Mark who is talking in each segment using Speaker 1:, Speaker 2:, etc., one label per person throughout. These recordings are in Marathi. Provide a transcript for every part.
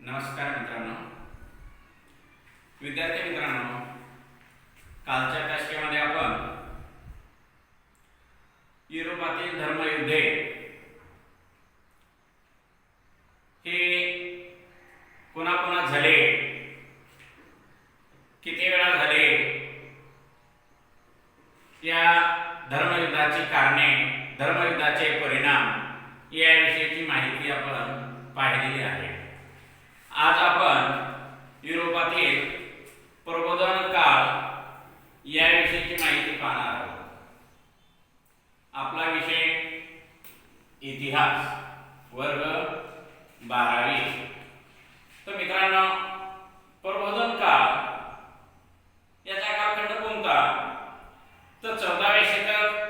Speaker 1: नमस्कार मित्रांनो, विद्यार्थी मित्रांनो, कालच्या तासिकेमध्ये आपण युरोपातील धर्मयुद्धे हे कोणाकोणा झाले, किती वेळा झाले, या धर्मयुद्धाची कारणे, धर्मयुद्धाचे परिणाम याविषयीची माहिती आपण पाहिलेली आहे. आज आपण युरोपातील प्रबोधन काळ याविषयीची माहिती पाहणार आहोत. आपला विषय इतिहास, वर्ग 12वी. तर मित्रांनो, प्रबोधन काळ याचा कालखंड कोणता? तर 14वे शतक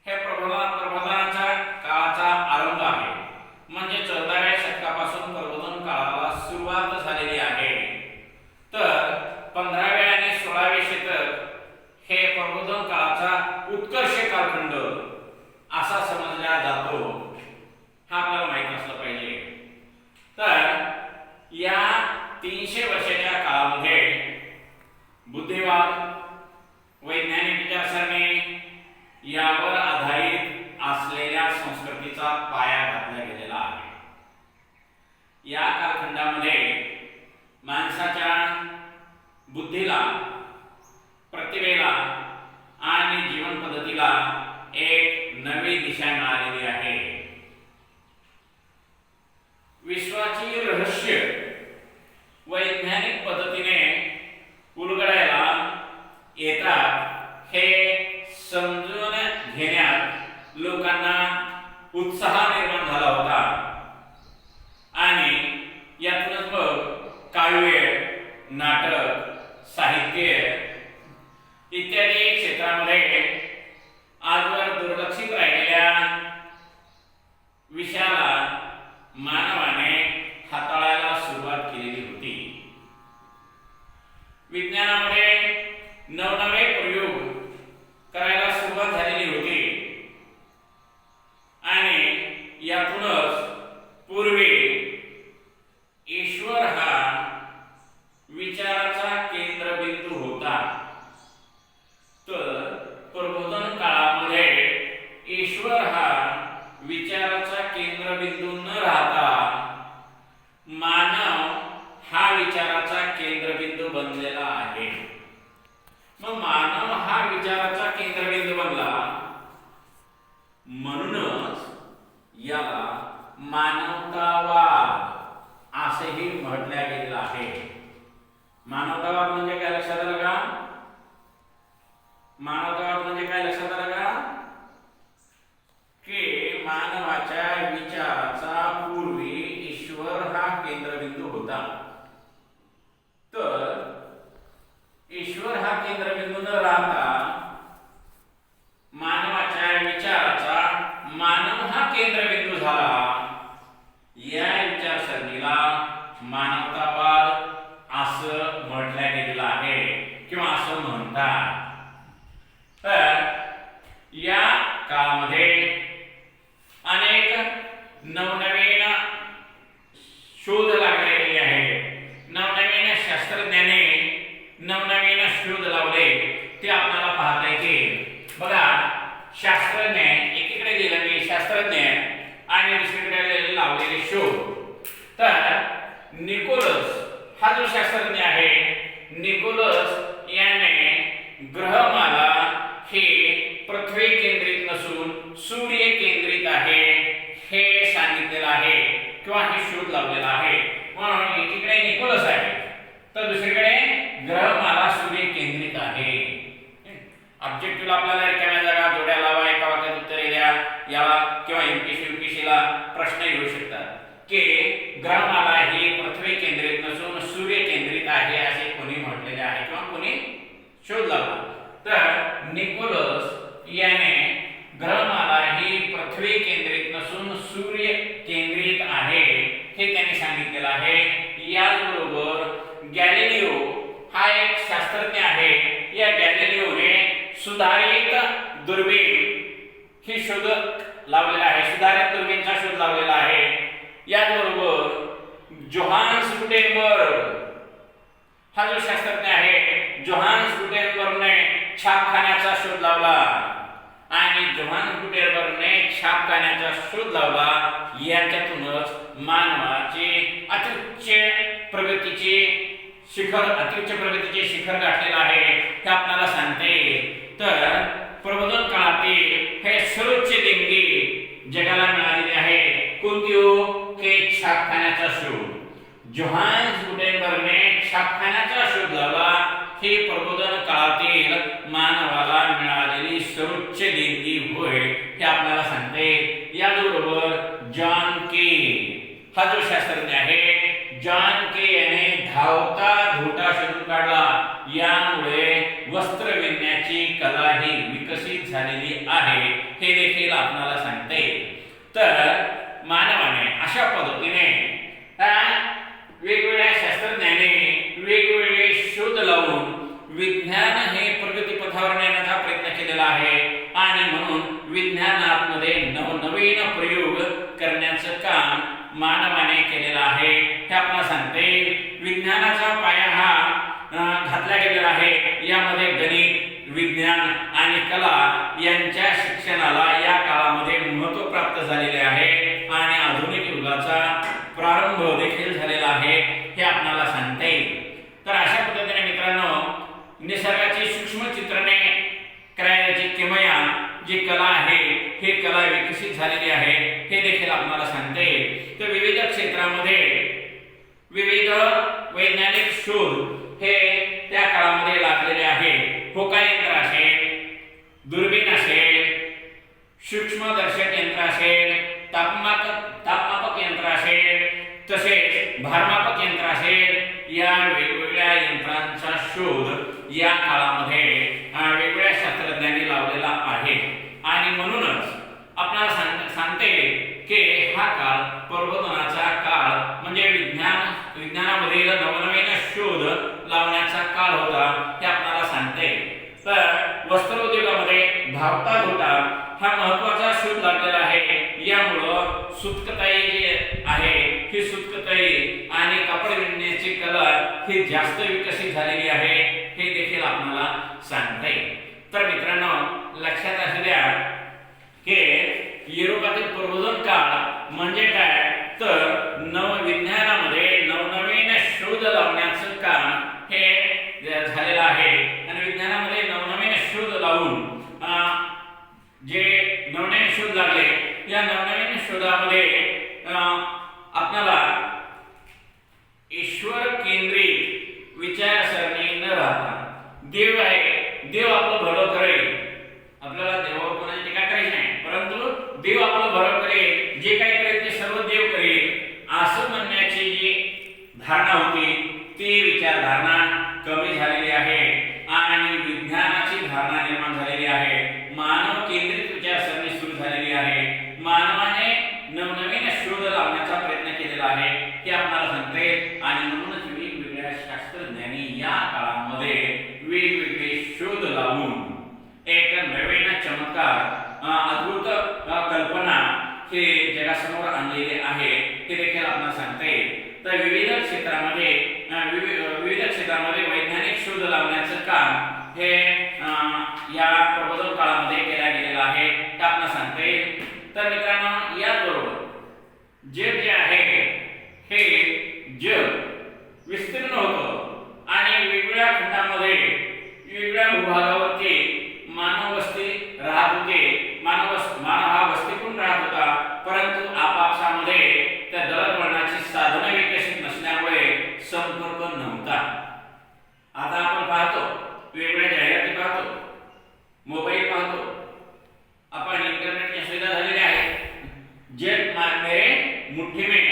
Speaker 1: हे प्रबोधनाच्या काळाचा आरंभ आहे. म्हणजे 14व्या शतकापासून प्रबोधन काळाला सुरुवात झालेली आहे. तर 15वे आणि 16वे शतक हे प्रबोधन काळाचा उत्कर्ष कालखंड असा समजला जातो. हा आपल्याला माहित असलं पाहिजे. तर या 300 वर्षाच्या काळामध्ये बुद्धिवाद, वैज्ञानिक विचारसरणी यावर आधारित असलेल्या संस्कृतीचा पाया घातला गेलेला आहे. या कालखंडामध्ये माणसाच्या बुद्धीला, प्रतिभेला आणि जीवन पद्धतीला एक नवी दिशा मिळालेली आहे. विश्वाची रहस्य वैज्ञानिक पद्धतीने उलगडायला येतात हे समजून घेण्यात लोकांना उत्साह निर्माण झाला होता. आणि यातूनच मग काव्य, नाटक, साहित्य इत्यादी क्षेत्रामध्ये आजवर दुर्लक्षित राहिलेल्या विषयाला मानवाने हाताळायला सुरुवात केलेली होती. विज्ञानामध्ये नवनवे प्रयोग करायला सुरुवात झालेली होती. आणि यातूनच पूर्वी ईश्वर हा विचाराचा केंद्रबिंदू होता. तर प्रबोधन काळामध्ये ईश्वर हा विचाराचा केंद्रबिंदू न राहता मानव हा विचाराचा केंद्रबिंदू बनलेला आहे. मग मानव हा विचाराचा केंद्रबिंदू बनला म्हणूनच याला मानवतावाद असेही म्हटले गेलेलं आहे. मानवतावाद म्हणजे काय लक्षात आलं का? मानवतावाद म्हणजे काय लक्षात आलं का? की मानवाच्या विचाराचा पूर्वी ईश्वर हा केंद्रबिंदू होता. तर ईश्वर हा केंद्रबिंदू न राहता मानवाच्या विचाराचा मानव हा केंद्रबिंदू झाला. या विचारसरणीला मानवतावाद असं म्हटलं गेलेलं आहे किंवा असं म्हणतात. तर या काळामध्ये अनेक नवनवीन शोध लागलेले आहेत. नवनवीन शास्त्रज्ञाने नवनवीन शोध लावले ते आपल्याला पाहता येतील. बघा, शास्त्रज्ञ एकीकडे गेलेले शास्त्रज्ञ आणि दुसरीकडे लावलेले शोध. तर निकोलस हा जो शास्त्रज्ञ आहे, निकोलस याने ग्रहमाला हे पृथ्वी केंद्रित नसून सूर्य केंद्रित आहे हे सांगितलेलं आहे किंवा हे शोध लावलेला आहे. म्हणून एकीकडे निकोलस आहे तर दुसरीकडे ग्रहमाला सूर्य केंद्रित आहे. ऑब्जेक्टिव्हला आपल्याला रिकाम्या जागा, जोड्या लावा, एका वाक्यात उत्तरे द्या, याला किंवा एमपीसीला प्रश्न येऊ शकतात की ग्रहमाला ही पृथ्वी केंद्रित नसून सूर्य केंद्रित आहे असे कोणी म्हटलेले आहे किंवा कोणी शोध लावला. तर निकोलस याने ग्रहमाला ही पृथ्वी केंद्रित नसून सूर्य केंद्रित आहे हे त्यांनी सांगितलेलं आहे. याचबरोबर गॅलिलिओ हा एक शास्त्रज्ञ आहे. या गॅलिलिओने सुधारित दुर्बीण ही शोध लावलेला आहे, सुधारित दुर्बीणचा शोध लावलेला आहे. याचबरोबर जोहान्स गुटेनबर्ग हा जो शास्त्रज्ञ आहे, जोहान्स गुटेनबर्गने छापखान्याचा शोध लावला आणि जोहान्स गुटेनबर्गने छापखान्याचा शोध लावला. याच्यातूनच मानवाचे अत्युच्च प्रगतीचे शिखर गाठलेलं आहे हे आपल्याला सांगते. तर प्रबोधन काळातील हे सर्वोच्च देणगी जगाला मिळालेली आहे. कोणती हो? के छापखान्याचा शोध. जोहान्स गुटेनबर्गने छापखान्याचा शोध लावला. ही प्रबोधन काळातील मानवाला मिळालेली सर्वोच्च देणगी होय हे आपल्याला सांगते. याबरोबर जॉन के हा जो शास्त्रज्ञ आहे, जॉन के याने धावता धोटा शोधून काढला. यामुळे वस्त्र विणण्याची कला ही विकसित झालेली आहे हे देखील आपल्याला सांगते. तर मानवाने अशा पद्धतीने वेगवेगळ्या शास्त्रज्ञाने वेगवेगळे शोध लावून विज्ञान हे प्रगतीपथावर नेण्याचा प्रयत्न केलेला आहे आणि म्हणून विज्ञानामध्ये नवनवीन प्रयोग करण्याचं काम मानवाने केलेलं आहे हे आपल्याला सांगते. विज्ञानाचा पाया हा घातला गेलेला आहे. यामध्ये गणित, विज्ञान आणि कला यांच्या शिक्षणाला या काळामध्ये महत्त्व प्राप्त झालेले आहे आणि आधुनिक युगाचा प्रारंभ देखील झालेला आहे हे आपल्याला सांगते. तर अशा पद्धतीने मित्रांनो, निसर्गाची सूक्ष्म चित्रणे करायची किमया जी कला आहे ही कला विकसित झालेली आहे हे देखील आपल्याला सांगते. तर विविध क्षेत्रामध्ये विविध वैज्ञानिक शोध हे त्या काळामध्ये लागलेले आहे. होकायंत्र असेल, दुर्बीण असेल, सूक्ष्मदर्शक यंत्र असेल, तापमापक यंत्र असेल, तसेच भारमापक यंत्र असेल, या वेगवेगळ्या यंत्रांचा शोध या काळामध्ये वेगवेगळ्या शास्त्रज्ञांनी लावलेला आहे आणि म्हणूनच आपल्याला सांगते की हा काळ प्रबोधनाचा काळ म्हणजे विज्ञानामधील नवनवीन शोध लावण्याचा काळ होता हे आपल्याला सांगते. तर वस्त्रोद्योगामध्ये धावता धोटा हा महत्त्वाचा शोध लागलेला आहे. यामुळं सुतकताई जी आहे ही सुतकताई आणि कापड विणण्याची कला ही जास्त विकसित झालेली आहे हे देखील आपल्याला सांगते. तर मित्रांनो, लक्षात असू द्या की युरोपातील प्रबोधन काळ म्हणजे काय, तर विज्ञानामध्ये नवनवीन शोध लावण्याचं काम हे झालेलं आहे आणि विज्ञानामध्ये नवनवीन शोध लावून जे नवनवीन शोध लागले या नवनवीन शोधामध्ये आपल्याला ईश्वर केंद्रित विचारसरणी न राहता देव आहे, देव आपलं भलं करेल, आपल्याला देवावर कोणाची टीका करायची नाही, परंतु देव आपलं भलं करेल, जे काही करेल ते सर्व देव करेल असं म्हणण्याची जी धारणा होती ती विचारधारणा कमी झालेली आहे आणि विज्ञानाची धारणा निर्माण झालेली आहे. मानव केंद्रित विचारसरणी सुरू झालेली आहे. मानवाने नवनवीन शोध लावण्याचा प्रयत्न केलेला आहे हे आपल्याला सांगते आणि म्हणूनच वेगवेगळ्या शास्त्रज्ञांनी या काळामध्ये वेगवेगळे शोध लावून एक नवीन चमत्कार अद्भुत कल्पना हे जगासमोर आणलेले आहे हे देखील आपल्याला सांगते. तर विविध क्षेत्रामध्ये वैज्ञानिक शोध लावण्याचं काम हे या प्रबोधन काळामध्ये केला गेलेला आहे हे आपल्याला सांगते. तर मित्रांनो, याचबरोबर जग जे आहे हे जग विस्तीर्ण होतं आणि वेगवेगळ्या खंडामध्ये वेगवेगळ्या भूभागावरती मानव वस्ती राहत होते. मानव हा वस्तीतून राहत होता, परंतु आपापसामध्ये त्या दळणवळणाची साधनं विकसित नसल्यामुळे संपर्क नव्हता. आता आपण पाहतो वेगवेगळ्या जाहिराती पाहतो, मोबाईल पाहतो, आपण इंटरनेटची सुविधा झालेली आहे. जग मेरे मुट्ठी में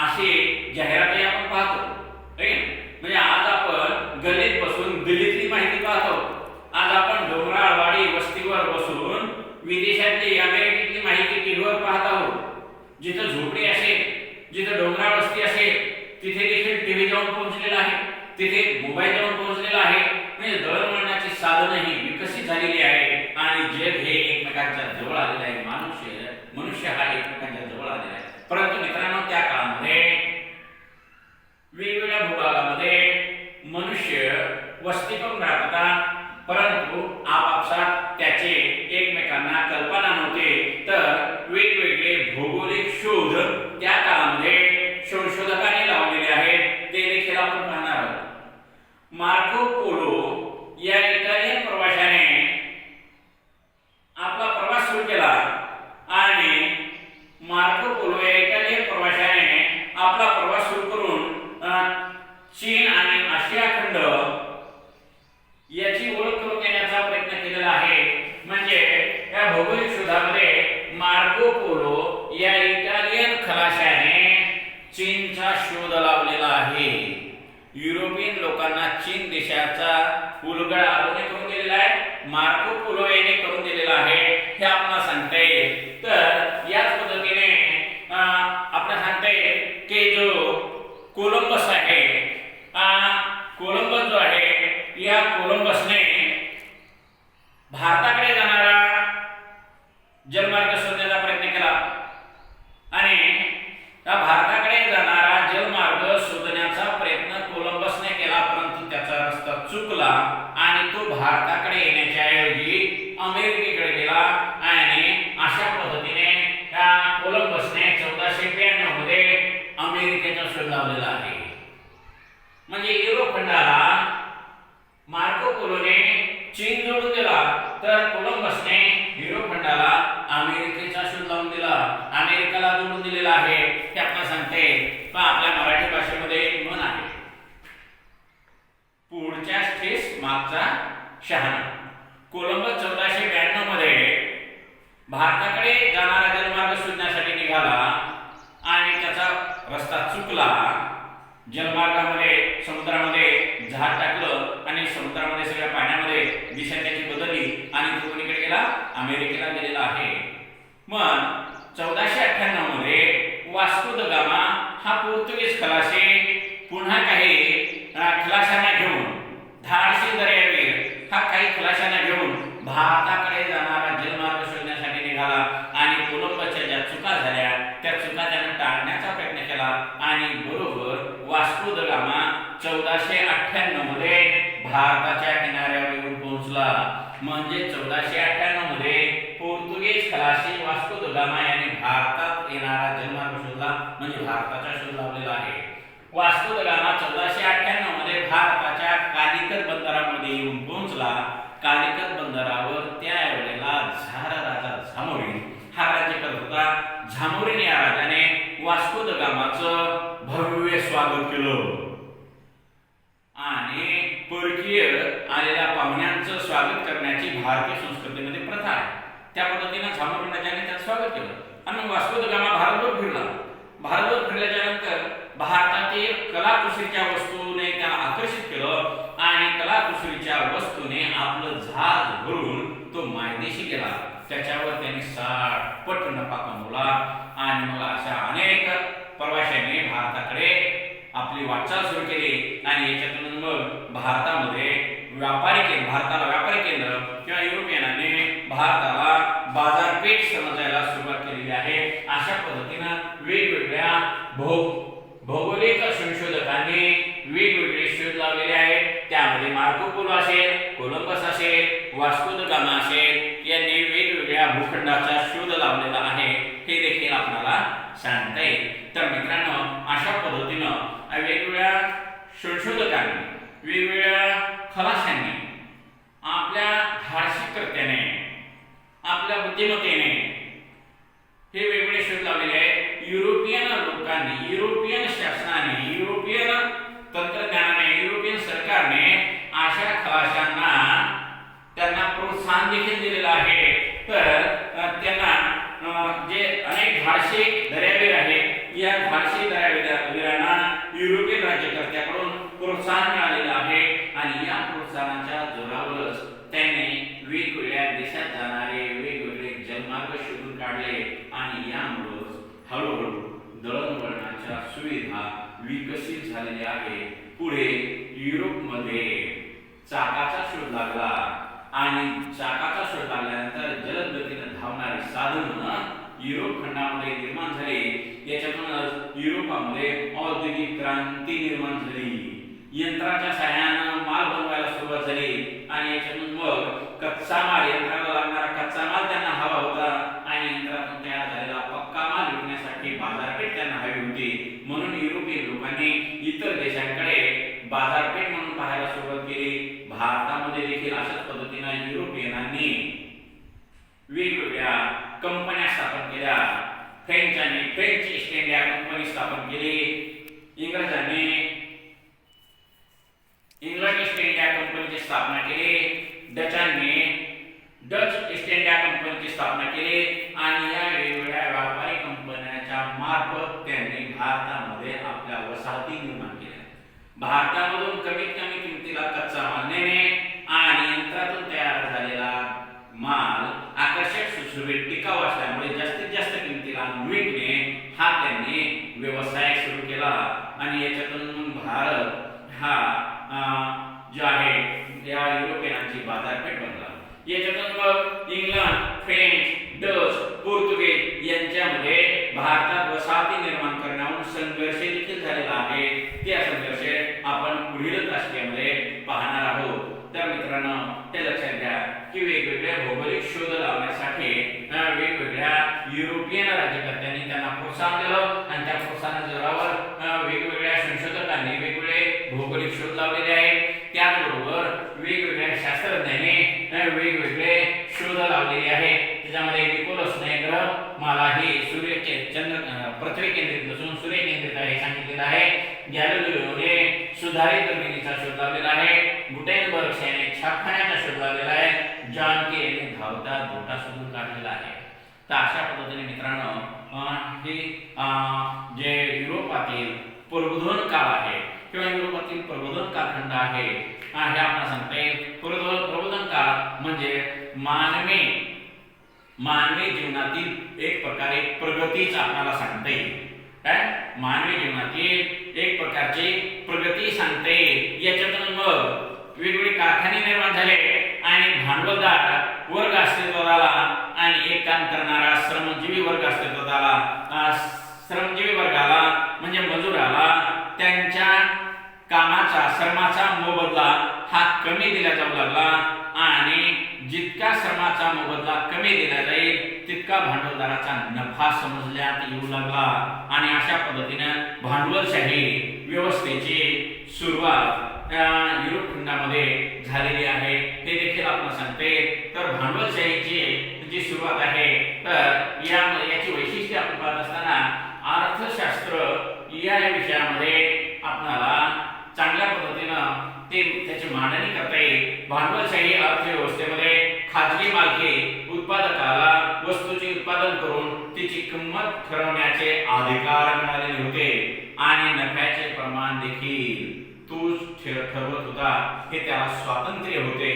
Speaker 1: अशी जाहिराती आपण पाहतो. म्हणजे आज आपण गल्लीत बसून दिल्लीतली माहिती पाहतो. आज आपण डोंगराळवाडी वस्तीवर बसून विदेशातली अमेरिकेतली माहिती टीव्हीवर पाहत आहोत. जिथं झोपडी असेल, जिथं डोंगराळ वस्ती असेल, तिथे देखील टीव्ही जाऊन पोहोचलेला आहे, तिथे मोबाईल जाऊन पोहोचलेला आहे. म्हणजे दळणवळणाची साधनं ही विकसित झालेली आहे आणि जग हे एकमेकांच्या जवळ आलेलं आहे. मनुष्य हा एकमेकांच्या जवळ आलेला आहे. परंतु मित्रांनो, त्या काळामध्ये शोध त्या काळामध्ये संशोधकांनी लावलेले आहेत ते देखील आपण पाहणार आहोत। मार्को पोलो या इटालियन प्रवाशाने आपला प्रवास सुरू केला आणि मार्को पोलो या इटालियन प्रवाशाने आपला प्रवास सुरू करून चीन आणि आशिया खंड याची ओळख करून देण्याचा प्रयत्न केलेला आहे। म्हणजे या भौगोलिक शोधामध्ये मार्को पोलो या इटालियन खलाशाने चीनचा शोध लावलेला आहे। युरोपियन लोकांना चीन देशाचा उलगडा कोणी करून दिलेला आहे? मार्को पोलो याने करून दिलेला आहे हे आपल्याला सांगता येईल। तर याच पद्धतीने आपल्याला सांगता येईल की जो कोलंबस आहे, कोलंबस जो आहे या कोलंबसने भारताकडे जाणारा जलमार्ग शोधण्याचा प्रयत्न केला आणि त्या भारताकडे जाणारा जलमार्ग शोधण्याचा प्रयत्न कोलंबसने केला, परंतु त्याचा रस्ता चुकला आणि तो भारताकडे येण्याच्या ऐवजी अमेरिकेकडे गेला आणि अशा पद्धतीने त्या कोलंबसने 1492 मध्ये अमेरिकेचा शोध लावलेला आहे। म्हणजे युरोप खंडाला मार्को पोलोने चीन जोडून दिला तर कोलंबसने युरोप खंडाला अमेरिकेचा शोध लावून दिला, अमेरिकेला जोडून दिलेला आहे हे आपल्याला सांगते। पण आपल्या मराठी भाषेमध्ये एक म्हण आहे, पुढच्या ठेस मागचा शहाणा। कोलंबस 1492 मध्ये भारताकडे जाणारा जलमार्ग शोधण्यासाठी निघाला आणि त्याचा रस्ता चुकला, जलमार्गामध्ये समुद्रामध्ये जहाज टाकलं आणि समुद्रामध्ये सगळ्या पाण्यामध्ये दिशा त्याची बदलली आणि तो कोणीकडे गेला? अमेरिकेला गेलेला आहे। मग 1498 मध्ये वास्को द गामा हा पोर्तुगीज खलाशी पुन्हा काही खलाशांना घेऊन धाडसी दर्यावीर हा काही खलाशांना घेऊन भारताकडे जाणारा जलमार्ग शोधण्यासाठी निघाला आणि कोलंबसच्या ज्या चुका झाल्या त्या चुका त्याने टाळण्याचा प्रयत्न केला आणि बरोबर वास्को द गामा 1498 मध्ये भारताच्या किनाऱ्यावर येऊन पोहोचला। म्हणजे 1498 मध्ये पोर्तुगीज खलाशी वास्को द गामा याने भारतात येणारा जलमार्ग शोधला, म्हणजे भारताचा शोध लावलेला आहे। वास्को द गामा 1498 मध्ये भारताच्या कालिकत बंदरामध्ये येऊन पोहोचला। कालिकत बंदरावर त्यावेळेला झार राजा झामोरीन हा राज्य करत होता। झामोरीन या राजाने वास्को द गामाचं भव्य स्वागत केलं आणि परकीय आलेल्या पाहुण्यांचं स्वागत करण्याची भारतीय संस्कृतीमध्ये प्रथा आहे। त्या पद्धतीने झामोरीन राजाने त्याचं स्वागत केलं आणि वास्को द गामा भारतभर फिरला। भारतभर फिरल्याच्या नंतर भारतातील कलाकुसरीच्या वस्तूने त्याला आकर्षित केलं आणि कलाकुसरीच्या वस्तूने आपलं जहाज भरून तो मायदेशी गेला। त्याच्यावर त्यांनी 60 पट नफा कमवला आणि मग अशा अनेक प्रवाशांनी भारताकडे आपली वाटचाल सुरू केली आणि याच्यातून मग भारतामध्ये भारताला व्यापारी केंद्र किंवा युरोपियनांनी भारताला बाजारपेठ समजायला सुरुवात केलेली आहे। अशा पद्धतीने वेगवेगळ्या भौगोलिक संशोधकांनी वेगवेगळे शोध लावलेले आहेत। त्यामध्ये मार्को पोलो असेल, कोलंबस असेल, वास्को द गामा असेल यांनी वेगवेगळ्या भूखंडाचा शोध लावलेला आहे हे देखील आपल्याला सांगता येईल। तर मित्रांनो, अशा पद्धतीनं वेगवेगळ्या संशोधकांनी, वेगवेगळ्या खलाशांनी आपल्या धाडसीकर्त्याने, आपल्या बुद्धिमत्तेने हे वेगवेगळे शोध लावलेले आहेत। युरोपियन लोकांनी, युरोपियन शासनाने, युरोपियन तंत्रज्ञानाने, युरोपियन सरकारने अशा खलाशांना त्यांना प्रोत्साहन देखील दिलेलं आहे। तर त्यांना जे अनेक धाडसी दर्यावीर आहेत या धाडसी दर्यावीरांना युरोपियन राज्यकर्त्याकडून प्रोत्साहन मिळालेलं आहे आणि या प्रोत्साहनाच्या जोरावरच त्यांनी वेगवेगळ्या देशात जाणारे वेगवेगळे जलमार्ग शोधून काढले आणि यामुळे हळूहळू दळणवळणाच्या सुविधा विकसित झालेल्या आहे। पुढे युरोपमध्ये चाकाचा शोध लागला आणि चाकाचा शोध लागल्यानंतर जलद गतीने धावणारी साधनं युरोप खंडामध्ये निर्माण झाली। याच्यातून युरोपामध्ये औद्योगिक क्रांती निर्माण झाली, यंत्राच्या सहाय्याने माल बनवायला सुरुवात झाली आणि याच्यातून मग कच्चा माल, यंत्राला लागणारा कच्चा माल त्यांना हवा होता आणि यंत्रातून तयार झालेला पक्का माल विकण्यासाठी विकण्यासाठी बाजारपेठ त्यांना हवी होती, म्हणून युरोपियन लोकांनी इतर देशांकडे बाजारपेठ म्हणून पाहायला सुरुवात केली. भारतामध्ये देखील अशाच पद्धतीने युरोपियनांनी वेगवेगळ्या कंपन्या स्थापन केल्या. फ्रेंचांनी फ्रेंच ईस्ट इंडिया कंपनी स्थापन केली. इंग्रजांनी इंग्लंड ईस्ट इंडिया कंपनीची स्थापना केली. डचांनी डच ईस्ट इंडिया कंपनीची स्थापना केली आणि या वेगवेगळ्या व्यापारी कंपन्यांच्या मार्फत त्यांनी भारतामध्ये आपल्या वसाहती निर्माण केल्या. भारतामधून कमीत कमी किमतीला कच्चा माल नेणे आणि यंत्रातून तयार झालेला माल आकर्षक, सुशोभित, टिकाऊ असल्यामुळे जास्तीत जास्त किमतीला विकणे हा त्यांनी व्यवसाय सुरू केला आणि याच्यातून भारत हा जो आहे या युरोपियनांची बाजारपेठ बनला. याच्यातून मग इंग्लंड, फ्रेंच, डच, पोर्तुगीज यांच्यामध्ये भारतात वसाहती निर्माण करण्यावर संघर्ष देखील झालेला आहे. त्या संघर्ष आपण पुढील तासिकेमध्ये पाहणार आहोत. तर मित्रांनो, हे लक्षात घ्या की वेगवेगळे भौगोलिक शोध लावण्यासाठी वेगवेगळ्या युरोपियन राज्यकर्त्यांनी त्यांना प्रोत्साहन दिलं आणि त्या प्रोत्साहनाच्या जोरावर वेगवेगळ्या संशोधकांनी वेगवेगळे भौगोलिक शोध लावलेले आहेत. त्याचबरोबर वेगवेगळ्या शास्त्रज्ञांनी वेगवेगळे शोध लावलेले आहेत. त्याच्यामध्ये निकोलसने ग्रहमाला ही पृथ्वी केंद्रित नसून सूर्य केंद्रित आहे सांगितलेलं आहे. गॅलिलिओने सुधारित जमिनीचा शोध लावलेला आहे. गुटेनबर्ग याने छापखान्याचा शोध लावलेला आहे. जॉन के यांनी धावता धोटा शोधून काढलेला आहे. तर अशा पद्धतीने मित्रांनो हे जे युरोपातील प्रबोधन काळ आहे किंवा युरोपातील प्रबोधन कालखंड आहे हे आपल्याला सांगता येईल. प्रबोधन काळ म्हणजे मानवी जीवनातील एक प्रकारे प्रगतीच आपल्याला सांगता येईल. काय मानवी जीवनातील एक प्रकारची प्रगती सांगता येईल. याच्यातून मग वेगवेगळे कारखाने निर्माण झाले आणि भांडवलदार वर्ग अस्तित्वात आला आणि एक काम करणारा श्रमजीवी वर्ग अस्तित्वात आला. श्रमजीवी वर्गाला म्हणजे मजुराला त्यांच्या कामाचा श्रमाचा मोबदला हा कमी दिला जाऊ लागला आणि जितका श्रमाचा मोबदला कमी दिला जाईल तितका भांडवलदाराचा नफा समजण्यात येऊ लागला आणि अशा पद्धतीने भांडवलशाही व्यवस्थेची सुरुवात युरोप खंडामध्ये झालेली आहे. हे देखील आपण सांगते. तर भांडवलशाहीची जी सुरुवात आहे तर याची वैशिष्ट्ये आपण पाहत असताना अर्थशास्त्र या विषयामध्ये आपल्याला चांगल्या पद्धतीनं त्याची मांडणी करता येईल. भांडवलशाही अर्थव्यवस्थेमध्ये खाजगी मालकी उत्पादकाला वस्तूचे उत्पादन करून तिची किंमत ठरवण्याचे अधिकार मिळालेले होते आणि नफ्याचे प्रमाण देखील तोच ठरवत होता. हे त्याला स्वातंत्र्य होते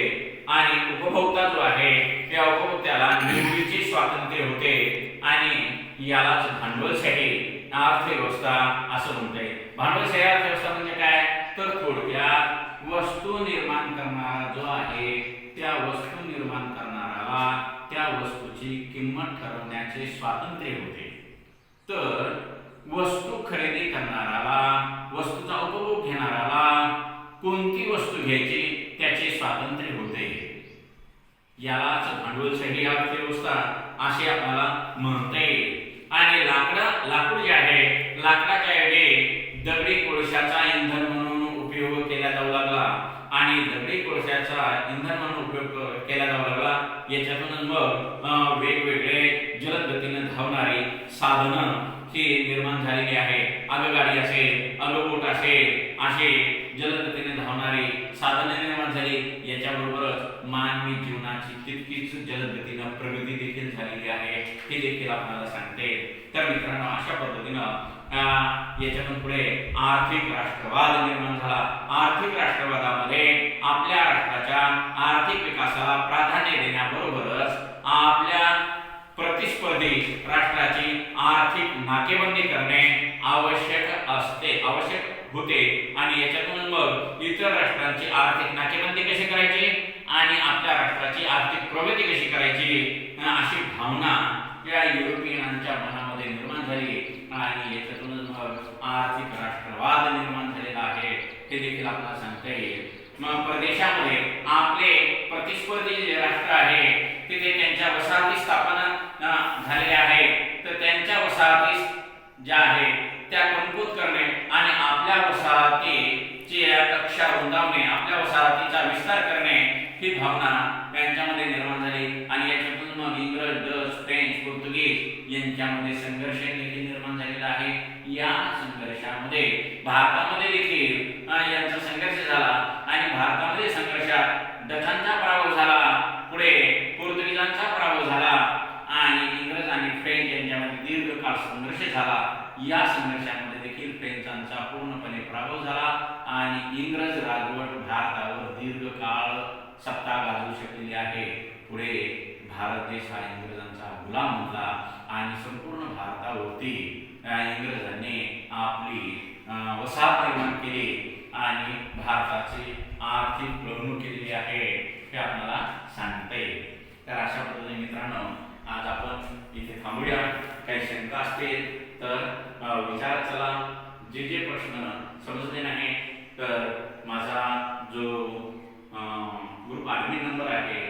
Speaker 1: आणि उपभोक्ता जो आहे त्या उपभोक्त्याला निवडीचे स्वातंत्र्य होते आणि यालाच भांडवलशाही अर्थव्यवस्था असं म्हणते. भांडवलशाही अर्थव्यवस्था म्हणजे काय तर थोडक्यात वस्तू निर्माण करणारा जो आहे त्या वस्तू निर्माण करणाऱ्याला त्या वस्तूची किंमत ठरवण्याचे स्वातंत्र्य होते. तर वस्तू खरेदी करणाऱ्याला वस्तूचा उपभोग घेणाऱ्याला कोणती वस्तू घ्यायची त्याचे स्वातंत्र्य होते. यालाच भांडवलशाही अर्थव्यवस्था असे आपल्याला म्हणता येईल. आणि लाकूड जे आहे लाकडाच्या ऐवजी दगडी कोळशाचा इंधन म्हणून उपयोग केला जाऊ लागला आणि दगडी कोळशाचा इंधन म्हणून उपयोग केला जाऊ लागला. याच्यातून मग वेगवेगळे जलद गतीने धावणारी साधनं ही निर्माण झालेली आहे. आगगाडी असेल, आगबोट असेल, असे जलद गतीने धावणारी साधने निर्माण झाली. याच्याबरोबरच मानवी जीवनाची तितकीच जलद गतीने प्रगती देखील झालेली आहे. हे देखील आपल्याला सांगते. तर मित्रांनो, अशा पद्धतीनं याच्यातून पुढे आर्थिक राष्ट्रवाद निर्माण झाला. आर्थिक राष्ट्रवादामध्ये आपल्या राष्ट्राच्या आर्थिक विकासाला प्राधान्य देण्याबरोबरच आपल्या प्रतिस्पर्धी राष्ट्राची आर्थिक नाकेबंदी करणे आवश्यक होते आणि याच्यातून मग इतर राष्ट्रांची आर्थिक नाकेबंदी कशी करायची आणि आपल्या राष्ट्राची आर्थिक प्रगती कशी करायची अशी भावना या युरोपियनांच्या मनामध्ये निर्माण झाली आणि याच्यातूनच मग आर्थिक राष्ट्रवाद निर्माण झालेला आहे. हे देखील आपल्याला सांगता येईल. मग प्रदेशामध्ये आपले प्रतिस्पर्धी जे राष्ट्र आहे तिथे त्यांच्या वसाहती स्थापना झालेल्या आहेत. तर त्यांच्या वसाहती ज्या आहेत त्या कमकुवत करणे आणि आपल्या वसाहतीची कक्षा रुंदावणे, आपल्या वसाहतीचा विस्तार करणे ही भावना त्यांच्यामध्ये निर्माण झाली आणि याच्यातून मग इंग्रज, डच, फ्रेंच, पोर्तुगीज यांच्यामध्ये संघर्ष देखील निर्माण झालेला आहे. या संघर्षामध्ये भारतामध्ये देखील यांचा संघर्ष झाला आणि भारतामध्ये संघर्षात डचांचा पराभव झाला, पुढे पोर्तुगीजांचा पराभव झाला आणि इंग्रज आणि फ्रेंच यांच्यामध्ये दीर्घकाळ संघर्ष झाला. या संघर्षामध्ये देखील फ्रेंचांचा पूर्णपणे पराभव झाला आणि इंग्रज राजवट भारतावर दीर्घकाळ सत्ता गाजवू शकलेली आहे. पुढे भारत देश हा इंग्रजांचा गुलाम बनला आणि संपूर्ण भारतावरती इंग्रजांनी आपली वसाहत निर्माण केली आणि भारताची आर्थिक पिळवणूक केलेली आहे हे आपल्याला सांगता येईल. तर अशा पद्धतीने मित्रांनो आज आपण इथे थांबूया. काही शंका असतील तर विचारत चला. जे प्रश्न समजले नाही तर माझा जो ग्रुप ॲडमिन नंबर आहे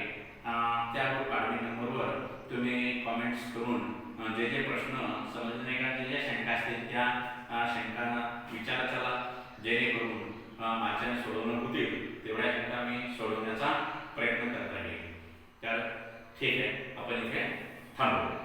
Speaker 1: त्या ग्रुप ॲडमिन नंबरवर तुम्ही कॉमेंट्स करून जे प्रश्न समजले नाही का, जे शंका असतील त्या शंकांना विचारत चला, जेणेकरून माझ्याने सोडवणं होतील तेवढ्या शंका मी सोडवण्याचा प्रयत्न करत आहे. तर ठीक आहे, आपण इथे थांबू.